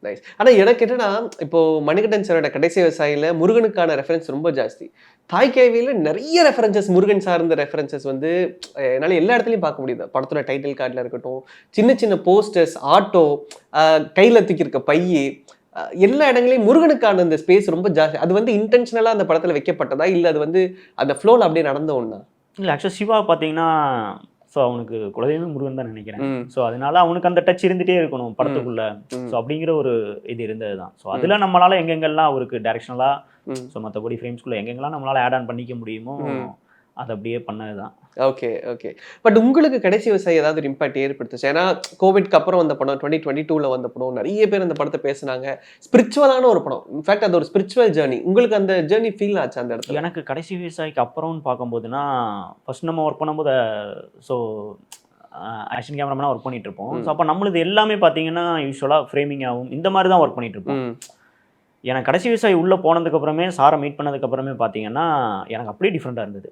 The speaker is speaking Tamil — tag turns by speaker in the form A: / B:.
A: நைஸ். ஆனா எனக்கு என்னன்னா, இப்போ மணிகண்டன் சாரோட கடைசி விவசாயில முருகனுக்கான ரெஃபரன்ஸ் ரொம்ப ஜாஸ்தி. தாய் கேள்வியில நெறைய ரெஃபரன்ஸஸ் முருகன் சார்ந்த ரெஃபரன்ஸஸ் வந்து என்னால எல்லா இடத்துலயும் பார்க்க முடியுது. படத்தோட டைட்டில் கார்ட்ல இருக்கட்டும், சின்ன சின்ன போஸ்டர்ஸ், ஆட்டோ, கையில தூக்கியிருக்க பையி, எல்லா இடங்கள்லயும் முருகனுக்கான அந்த ஸ்பேஸ் ரொம்ப ஜாஸ்தி. அது வந்து இன்டென்ஷனலா அந்த படத்துல வைக்கப்பட்டதா? இல்ல அது வந்து அந்த ஃப்ளோல அப்படியே நடந்த ஒண்ணா?
B: இல்ல ஆக்சுவலா சிவா பார்த்தீங்கன்னா, ஸோ அவனுக்கு குலதெய்வமே முருகன் தான் நெனைக்கிறேன்.
A: ம்.
B: ஸோ அதனால அவனுக்கு அந்த டச் இருந்துட்டே இருக்கணும்
A: ம்.
B: படத்துக்குள்ள. ஸோ
A: ம்.
B: அப்படிங்கிற ஒரு இது இருந்தது தான். ஸோ
A: ம்.
B: அதுல நம்மளால எங்கெங்கெல்லாம் அவருக்கு டைரக்ஷனலா
A: ம்.
B: ஸோ மத்தபடி ஃப்ரேம்ஸ்குள்ள எங்கெங்கெல்லாம் நம்மளால ஆட் ஆன் பண்ணிக்க முடியுமோ,
A: ம்.
B: அத அப்படியே பண்ணது தான்.
A: Okay, okay. பட் உங்களுக்கு கடைசி விவசாயி ஏதாவது ஒரு இம்பாக்ட் ஏற்படுத்துச்சா? ஏன்னா கோவிட்க்கு அப்புறம் வந்த படம் 2022ல வந்த படம். நெறைய பேர் அந்த படத்த பேசுனாங்க. ஸ்பிரிச்சுவலான ஒரு படம். இன்ஃபாக்ட் அது ஒரு ஸ்பிரிச்சுவல் ஜர்னி. உங்களுக்கு அந்த ஜர்னி ஃபீல் ஆச்சா அந்த இடத்துல?
B: எனக்கு கடைசி விவசாயிக்கு அப்புறம்னு பார்க்கும்போதுனா, ஃபர்ஸ்ட் நம்ம ஒர்க் பண்ணும்போது ஸோ ஆக்ஷன் கேமராமேனா ஒர்க் பண்ணிட்டு இருப்போம். ஸோ
A: ம்.
B: அப்ப நம்மளுது எல்லாமே பார்த்தீங்கன்னா, யூசுவலா ஃப்ரேமிங்காவும் இந்த மாரி தான் ஒர்க் பண்ணிட்டு இருப்போம்.
A: ம்.
B: எனக்கு கடைசி விவசாயி உள்ள போனதுக்கு அப்புறமே, சார மீட் பண்ணதுக்கு அப்புறமே பார்த்தீங்கன்னா, எனக்கு அப்படியே டிஃபரெண்ட்டா இருந்தது.